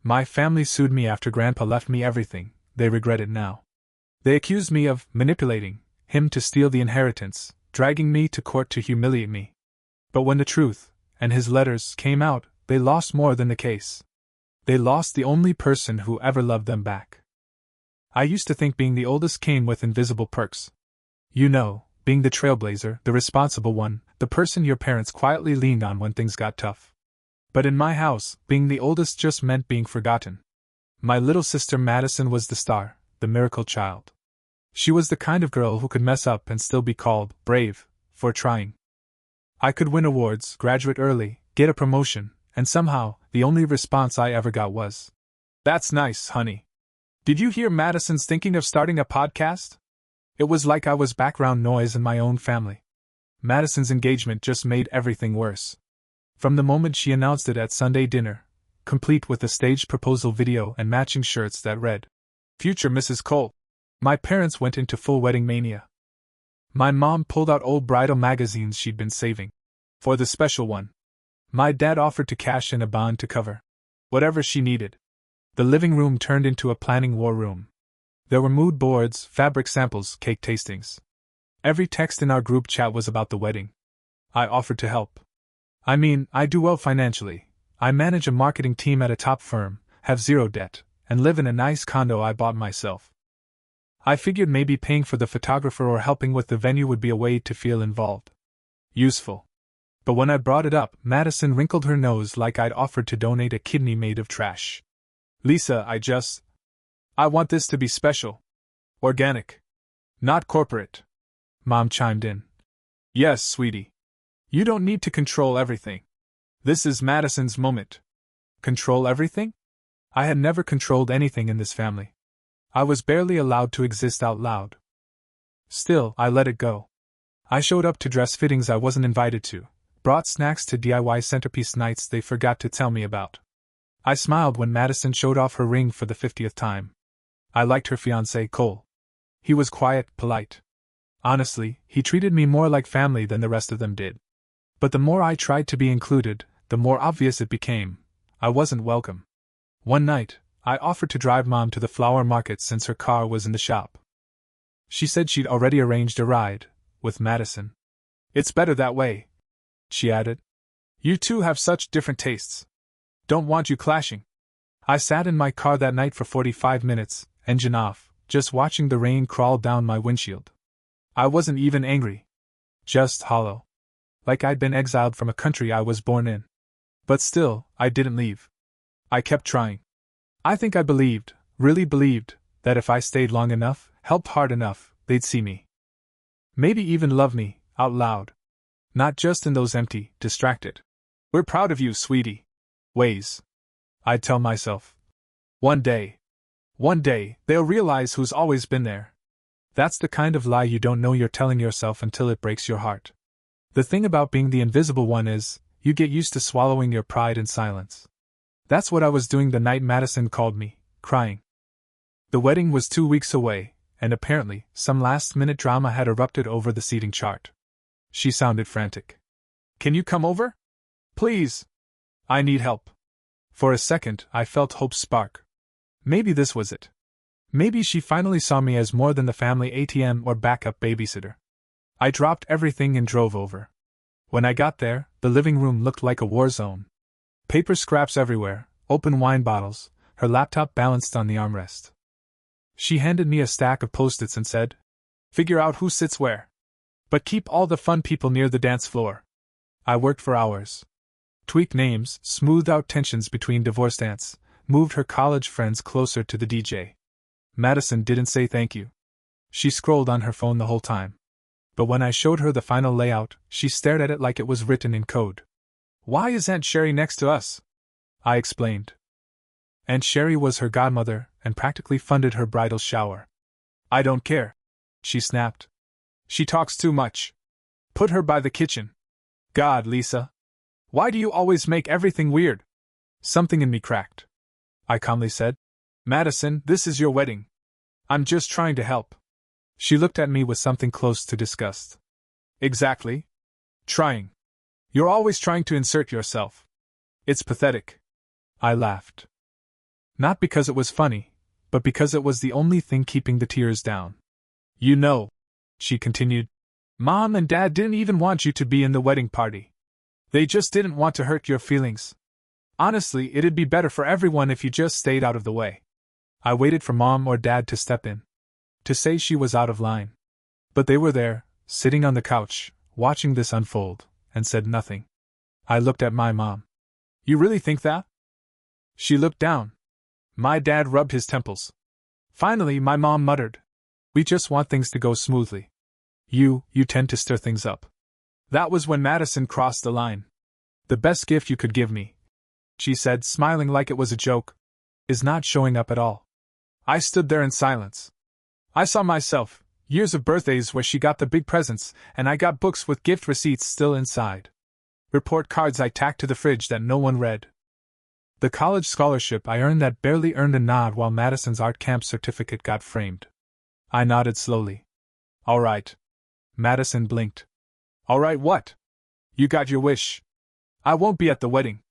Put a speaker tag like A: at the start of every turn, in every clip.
A: My family sued me after Grandpa left me everything. They regret it now. They accused me of manipulating him to steal the inheritance, dragging me to court to humiliate me. But when the truth, and his letters, came out, they lost more than the case. They lost the only person who ever loved them back. I used to think being the oldest came with invisible perks. You know, being the trailblazer, the responsible one, the person your parents quietly leaned on when things got tough. But in my house, being the oldest just meant being forgotten. My little sister Madison was the star, the miracle child. She was the kind of girl who could mess up and still be called brave for trying. I could win awards, graduate early, get a promotion, and somehow, the only response I ever got was, "That's nice, honey. Did you hear Madison's thinking of starting a podcast?" It was like I was background noise in my own family. Madison's engagement just made everything worse. From the moment she announced it at Sunday dinner, complete with a staged proposal video and matching shirts that read, "Future Mrs. Cole," my parents went into full wedding mania. My mom pulled out old bridal magazines she'd been saving for the special one. My dad offered to cash in a bond to cover whatever she needed. The living room turned into a planning war room. There were mood boards, fabric samples, cake tastings. Every text in our group chat was about the wedding. I offered to help. I mean, I do well financially. I manage a marketing team at a top firm, have zero debt, and live in a nice condo I bought myself. I figured maybe paying for the photographer or helping with the venue would be a way to feel involved. Useful. But when I brought it up, Madison wrinkled her nose like I'd offered to donate a kidney made of trash. "Lisa, I want this to be special. Organic. Not corporate." Mom chimed in. "Yes, sweetie. You don't need to control everything. This is Madison's moment." Control everything? I had never controlled anything in this family. I was barely allowed to exist out loud. Still, I let it go. I showed up to dress fittings I wasn't invited to, brought snacks to DIY centerpiece nights they forgot to tell me about. I smiled when Madison showed off her ring for the 50th time. I liked her fiancé, Cole. He was quiet, polite. Honestly, he treated me more like family than the rest of them did. But the more I tried to be included, the more obvious it became. I wasn't welcome. One night, I offered to drive Mom to the flower market since her car was in the shop. She said she'd already arranged a ride, with Madison. "It's better that way," she added. "You two have such different tastes. Don't want you clashing." I sat in my car that night for 45 minutes, engine off, just watching the rain crawl down my windshield. I wasn't even angry. Just hollow. Like I'd been exiled from a country I was born in. But still, I didn't leave. I kept trying. I think I believed, really believed, that if I stayed long enough, helped hard enough, they'd see me. Maybe even love me, out loud. Not just in those empty, distracted, "We're proud of you, sweetie" ways. I'd tell myself. One day, they'll realize who's always been there. That's the kind of lie you don't know you're telling yourself until it breaks your heart. The thing about being the invisible one is, you get used to swallowing your pride in silence. That's what I was doing the night Madison called me, crying. The wedding was 2 weeks away, and apparently, some last-minute drama had erupted over the seating chart. She sounded frantic. "Can you come over? Please. I need help." For a second, I felt hope spark. Maybe this was it. Maybe she finally saw me as more than the family ATM or backup babysitter. I dropped everything and drove over. When I got there, the living room looked like a war zone. Paper scraps everywhere, open wine bottles, her laptop balanced on the armrest. She handed me a stack of Post-its and said, "Figure out who sits where. But keep all the fun people near the dance floor." I worked for hours. Tweaked names, smoothed out tensions between divorced aunts, moved her college friends closer to the DJ. Madison didn't say thank you. She scrolled on her phone the whole time. But when I showed her the final layout, she stared at it like it was written in code. "Why is Aunt Sherry next to us?" I explained. Aunt Sherry was her godmother and practically funded her bridal shower. "I don't care," she snapped. "She talks too much. Put her by the kitchen." "God, Lisa. Why do you always make everything weird?" Something in me cracked. I calmly said, "Madison, this is your wedding. I'm just trying to help." She looked at me with something close to disgust. "Exactly. Trying. You're always trying to insert yourself. It's pathetic." I laughed. Not because it was funny, but because it was the only thing keeping the tears down. You know, she continued, Mom and Dad didn't even want you to be in the wedding party. They just didn't want to hurt your feelings. Honestly, it'd be better for everyone if you just stayed out of the way. I waited for Mom or Dad to step in, to say she was out of line. But they were there, sitting on the couch, watching this unfold, and said nothing. I looked at my mom. You really think that? She looked down. My dad rubbed his temples. Finally, my mom muttered, We just want things to go smoothly. You tend to stir things up. That was when Madison crossed the line. The best gift you could give me, she said, smiling like it was a joke, is not showing up at all. I stood there in silence. I saw myself, years of birthdays where she got the big presents, and I got books with gift receipts still inside. Report cards I tacked to the fridge that no one read. The college scholarship I earned that barely earned a nod while Madison's art camp certificate got framed. I nodded slowly. All right. Madison blinked. All right, what? You got your wish. I won't be at the wedding.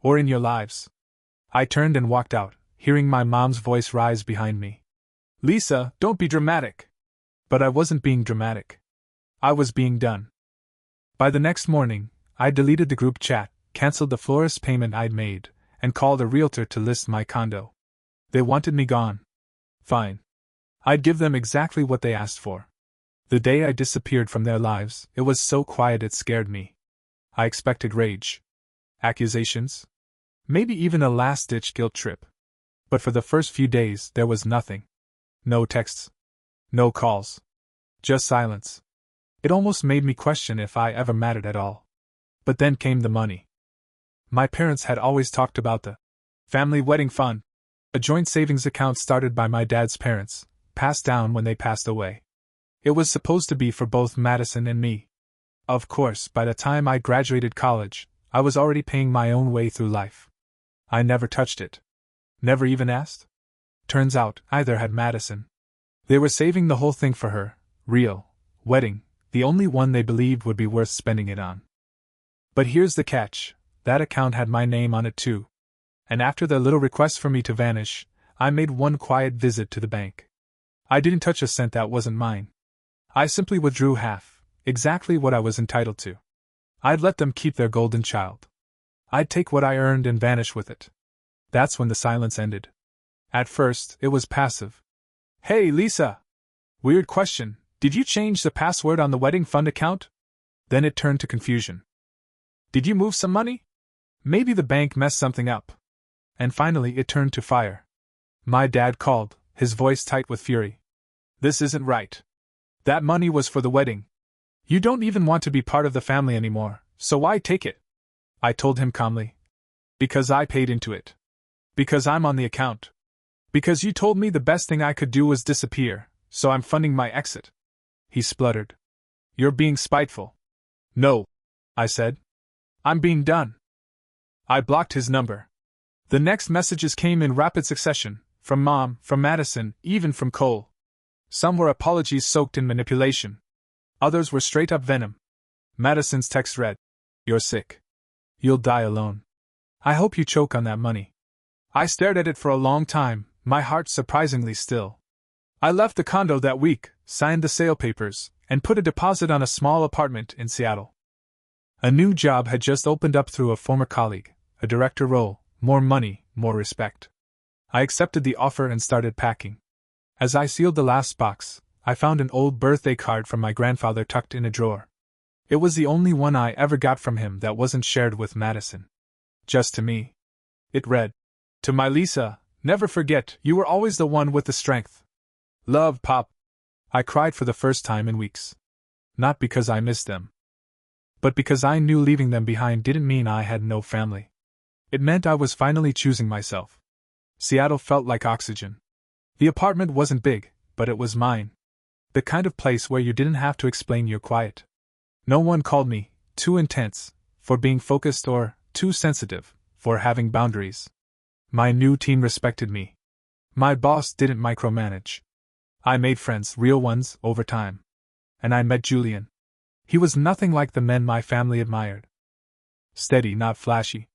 A: Or in your lives. I turned and walked out, hearing my mom's voice rise behind me. Lisa, don't be dramatic. But I wasn't being dramatic. I was being done. By the next morning, I deleted the group chat, canceled the florist payment I'd made, and called a realtor to list my condo. They wanted me gone. Fine. I'd give them exactly what they asked for. The day I disappeared from their lives, it was so quiet it scared me. I expected rage. Accusations? Maybe even a last-ditch guilt trip. But for the first few days, there was nothing. No texts. No calls. Just silence. It almost made me question if I ever mattered at all. But then came the money. My parents had always talked about the family wedding fund, a joint savings account started by my dad's parents, passed down when they passed away. It was supposed to be for both Madison and me. Of course, by the time I graduated college, I was already paying my own way through life. I never touched it. Never even asked? Turns out, either had Madison. They were saving the whole thing for her, real, wedding, the only one they believed would be worth spending it on. But here's the catch, that account had my name on it too. And after their little request for me to vanish, I made one quiet visit to the bank. I didn't touch a cent that wasn't mine. I simply withdrew half, exactly what I was entitled to. I'd let them keep their golden child. I'd take what I earned and vanish with it. That's when the silence ended. At first, it was passive. Hey, Lisa! Weird question, did you change the password on the wedding fund account? Then it turned to confusion. Did you move some money? Maybe the bank messed something up. And finally it turned to fire. My dad called, his voice tight with fury. This isn't right. That money was for the wedding. You don't even want to be part of the family anymore, so why take it? I told him calmly. Because I paid into it. Because I'm on the account. Because you told me the best thing I could do was disappear, so I'm funding my exit. He spluttered. You're being spiteful. No, I said. I'm being done. I blocked his number. The next messages came in rapid succession, from Mom, from Madison, even from Cole. Some were apologies soaked in manipulation. Others were straight-up venom. Madison's text read, You're sick. You'll die alone. I hope you choke on that money. I stared at it for a long time, my heart surprisingly still. I left the condo that week, signed the sale papers, and put a deposit on a small apartment in Seattle. A new job had just opened up through a former colleague, a director role, more money, more respect. I accepted the offer and started packing. As I sealed the last box, I found an old birthday card from my grandfather tucked in a drawer. It was the only one I ever got from him that wasn't shared with Madison. Just to me. It read, To my Lisa, never forget, you were always the one with the strength. Love, Pop. I cried for the first time in weeks. Not because I missed them. But because I knew leaving them behind didn't mean I had no family. It meant I was finally choosing myself. Seattle felt like oxygen. The apartment wasn't big, but it was mine. The kind of place where you didn't have to explain you're quiet. No one called me too intense for being focused or too sensitive for having boundaries. My new team respected me. My boss didn't micromanage. I made friends, real ones, over time. And I met Julian. He was nothing like the men my family admired. Steady, not flashy.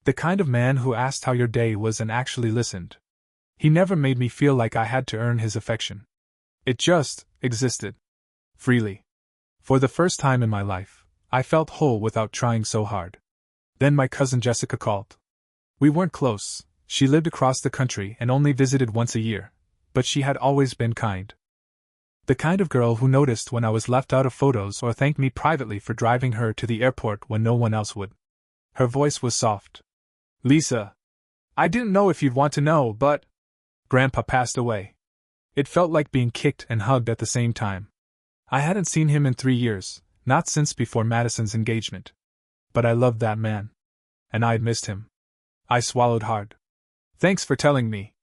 A: The kind of man who asked how your day was and actually listened. He never made me feel like I had to earn his affection. It just existed. Freely. For the first time in my life, I felt whole without trying so hard. Then my cousin Jessica called. We weren't close, she lived across the country and only visited once a year, but she had always been kind. The kind of girl who noticed when I was left out of photos or thanked me privately for driving her to the airport when no one else would. Her voice was soft. Lisa. I didn't know if you'd want to know, but Grandpa passed away. It felt like being kicked and hugged at the same time. I hadn't seen him in 3 years, not since before Madison's engagement. But I loved that man. And I'd missed him. I swallowed hard. Thanks for telling me.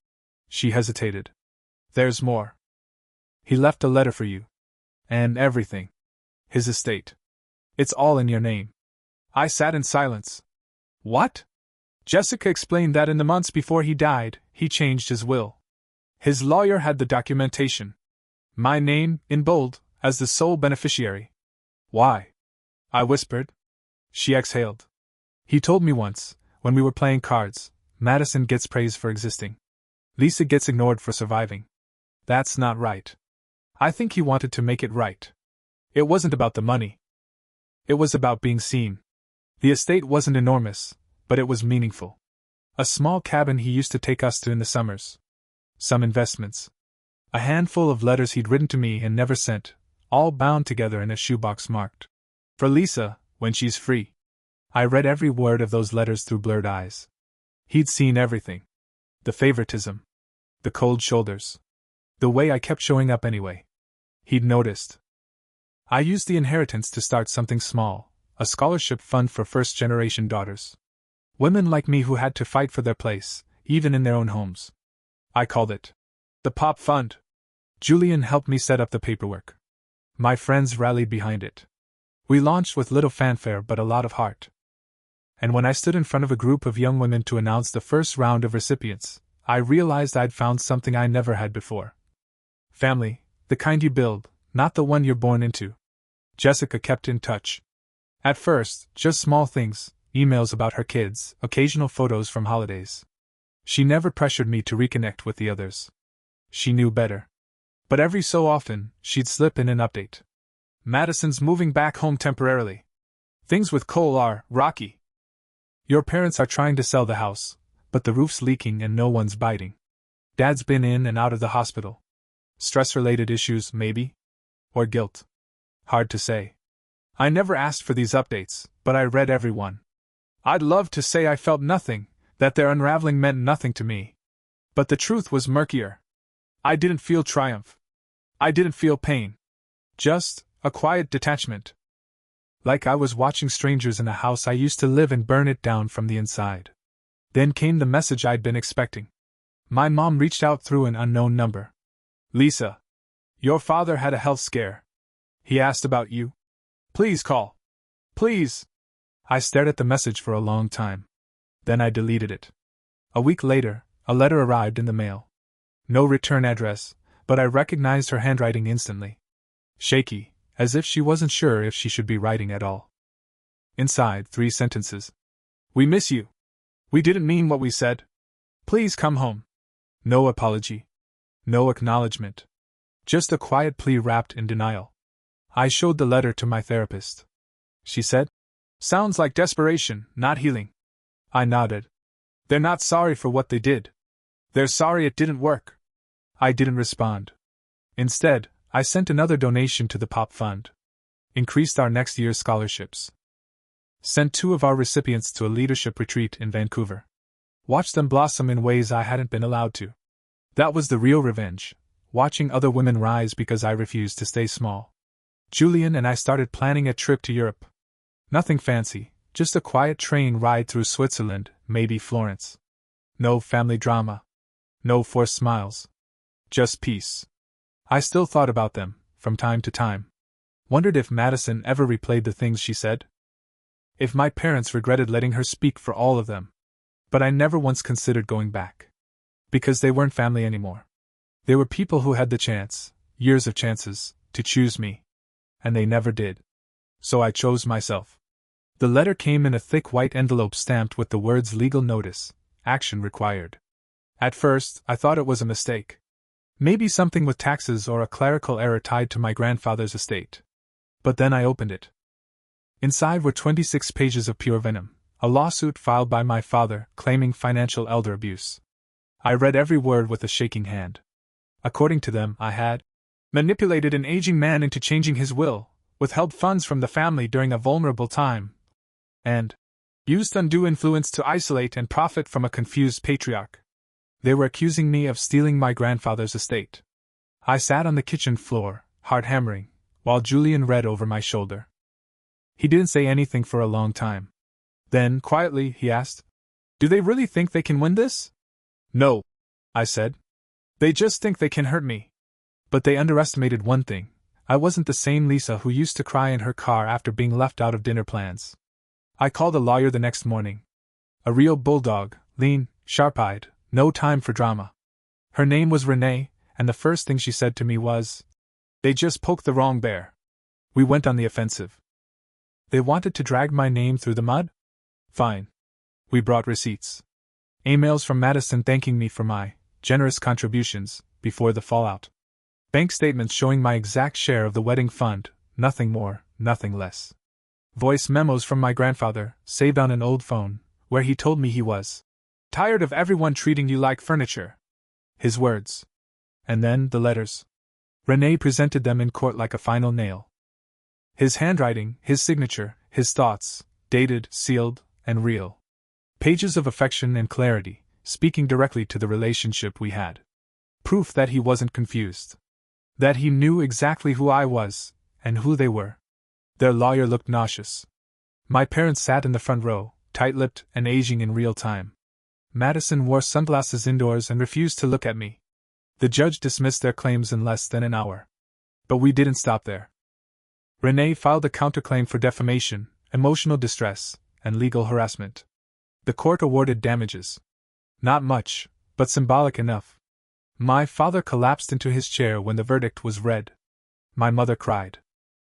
A: She hesitated. There's more. He left a letter for you. And everything. His estate. It's all in your name. I sat in silence. What? Jessica explained that in the months before he died, he changed his will. His lawyer had the documentation. My name, in bold, as the sole beneficiary. Why? I whispered. She exhaled. He told me once, when we were playing cards, Madison gets praise for existing. Lisa gets ignored for surviving. That's not right. I think he wanted to make it right. It wasn't about the money. It was about being seen. The estate wasn't enormous, but it was meaningful. A small cabin he used to take us to in the summers. Some investments. A handful of letters he'd written to me and never sent, all bound together in a shoebox marked. For Lisa, when she's free. I read every word of those letters through blurred eyes. He'd seen everything. The favoritism. The cold shoulders. The way I kept showing up anyway. He'd noticed. I used the inheritance to start something small, a scholarship fund for first-generation daughters. Women like me who had to fight for their place, even in their own homes. I called it the Pop Fund. Julian helped me set up the paperwork. My friends rallied behind it. We launched with little fanfare but a lot of heart. And when I stood in front of a group of young women to announce the first round of recipients, I realized I'd found something I never had before. Family, the kind you build, not the one you're born into. Jessica kept in touch. At first, just small things, emails about her kids, occasional photos from holidays. She never pressured me to reconnect with the others. She knew better. But every so often, she'd slip in an update. Madison's moving back home temporarily. Things with Cole are rocky. Your parents are trying to sell the house, but the roof's leaking and no one's biting. Dad's been in and out of the hospital. Stress-related issues, maybe? Or guilt? Hard to say. I never asked for these updates, but I read every one. I'd love to say I felt nothing, that their unraveling meant nothing to me. But the truth was murkier. I didn't feel triumph. I didn't feel pain. Just a quiet detachment. Like I was watching strangers in a house I used to live in burn it down from the inside. Then came the message I'd been expecting. My mom reached out through an unknown number. Lisa. Your father had a health scare. He asked about you. Please call. Please. I stared at the message for a long time. Then I deleted it. A week later, a letter arrived in the mail. No return address, but I recognized her handwriting instantly. Shaky, as if she wasn't sure if she should be writing at all. Inside, 3 sentences. We miss you. We didn't mean what we said. Please come home. No apology. No acknowledgement. Just a quiet plea wrapped in denial. I showed the letter to my therapist. She said, "Sounds like desperation, not healing." I nodded. They're not sorry for what they did. They're sorry it didn't work. I didn't respond. Instead, I sent another donation to the Pop Fund. Increased our next year's scholarships. Sent 2 of our recipients to a leadership retreat in Vancouver. Watched them blossom in ways I hadn't been allowed to. That was the real revenge, watching other women rise because I refused to stay small. Julian and I started planning a trip to Europe. Nothing fancy, just a quiet train ride through Switzerland, maybe Florence. No family drama. No forced smiles. Just peace. I still thought about them, from time to time. Wondered if Madison ever replayed the things she said. If my parents regretted letting her speak for all of them. But I never once considered going back. Because they weren't family anymore. They were people who had the chance, years of chances, to choose me. And they never did. So I chose myself. The letter came in a thick white envelope stamped with the words legal notice, action required. At first, I thought it was a mistake. Maybe something with taxes or a clerical error tied to my grandfather's estate. But then I opened it. Inside were 26 pages of pure venom, a lawsuit filed by my father claiming financial elder abuse. I read every word with a shaking hand. According to them, I had manipulated an aging man into changing his will, withheld funds from the family during a vulnerable time, and used undue influence to isolate and profit from a confused patriarch. They were accusing me of stealing my grandfather's estate. I sat on the kitchen floor, heart hammering, while Julian read over my shoulder. He didn't say anything for a long time. Then, quietly, he asked, "Do they really think they can win this?" "No," I said. "They just think they can hurt me." But they underestimated one thing. I wasn't the same Lisa who used to cry in her car after being left out of dinner plans. I called a lawyer the next morning. A real bulldog, lean, sharp-eyed, no time for drama. Her name was Renee, and the first thing she said to me was, "They just poked the wrong bear." We went on the offensive. They wanted to drag my name through the mud? Fine. We brought receipts. Emails from Madison thanking me for my generous contributions before the fallout. Bank statements showing my exact share of the wedding fund, nothing more, nothing less. Voice memos from my grandfather, saved on an old phone, where he told me he was tired of everyone treating you like furniture. His words. And then the letters. Renee presented them in court like a final nail. His handwriting, his signature, his thoughts, dated, sealed, and real. Pages of affection and clarity, speaking directly to the relationship we had. Proof that he wasn't confused. That he knew exactly who I was, and who they were. Their lawyer looked nauseous. My parents sat in the front row, tight-lipped and aging in real time. Madison wore sunglasses indoors and refused to look at me. The judge dismissed their claims in less than an hour. But we didn't stop there. Renee filed a counterclaim for defamation, emotional distress, and legal harassment. The court awarded damages. Not much, but symbolic enough. My father collapsed into his chair when the verdict was read. My mother cried.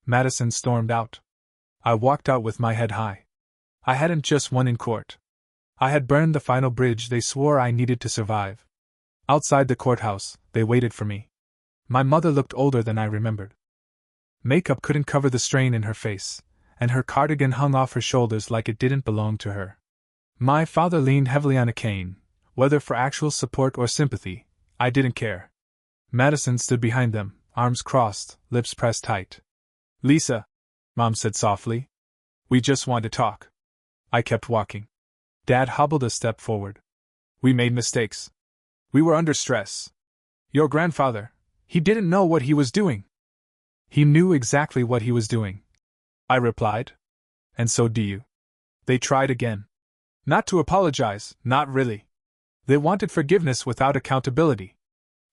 A: Madison stormed out. I walked out with my head high. I hadn't just won in court. I had burned the final bridge they swore I needed to survive. Outside the courthouse, they waited for me. My mother looked older than I remembered. Makeup couldn't cover the strain in her face, and her cardigan hung off her shoulders like it didn't belong to her. My father leaned heavily on a cane. Whether for actual support or sympathy, I didn't care. Madison stood behind them, arms crossed, lips pressed tight. "Lisa," Mom said softly. "We just want to talk." I kept walking. Dad hobbled a step forward. "We made mistakes. We were under stress. Your grandfather, he didn't know what he was doing." "He knew exactly what he was doing," I replied. "And so do you." They tried again. Not to apologize, not really. They wanted forgiveness without accountability.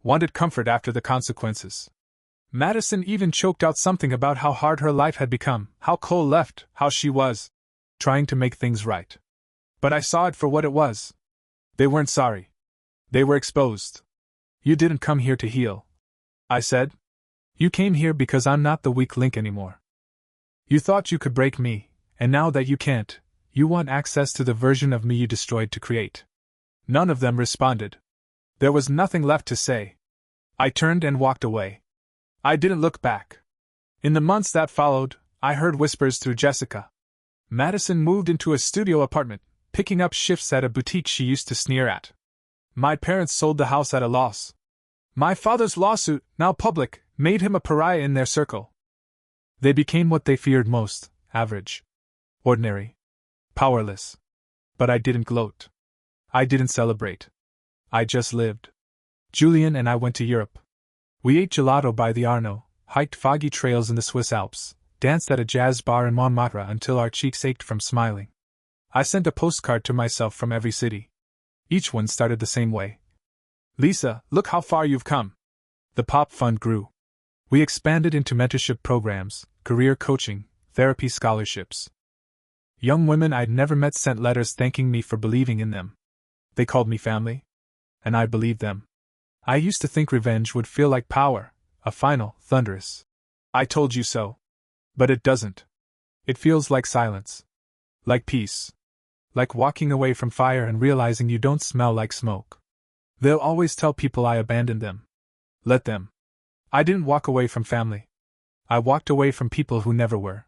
A: Wanted comfort after the consequences. Madison even choked out something about how hard her life had become, how Cole left, how she was trying to make things right. But I saw it for what it was. They weren't sorry. They were exposed. "You didn't come here to heal," I said. "You came here because I'm not the weak link anymore. You thought you could break me, and now that you can't, you want access to the version of me you destroyed to create." None of them responded. There was nothing left to say. I turned and walked away. I didn't look back. In the months that followed, I heard whispers through Jessica. Madison moved into a studio apartment, picking up shifts at a boutique she used to sneer at. My parents sold the house at a loss. My father's lawsuit, now public, made him a pariah in their circle. They became what they feared most: average, ordinary, powerless. But I didn't gloat. I didn't celebrate. I just lived. Julian and I went to Europe. We ate gelato by the Arno, hiked foggy trails in the Swiss Alps, danced at a jazz bar in Montmartre until our cheeks ached from smiling. I sent a postcard to myself from every city. Each one started the same way. "Lisa, look how far you've come." The Pop Fund grew. We expanded into mentorship programs, career coaching, therapy scholarships. Young women I'd never met sent letters thanking me for believing in them. They called me family. And I believed them. I used to think revenge would feel like power, a final, thunderous "I told you so." But it doesn't. It feels like silence. Like peace. Like walking away from fire and realizing you don't smell like smoke. They'll always tell people I abandoned them. Let them. I didn't walk away from family. I walked away from people who never were.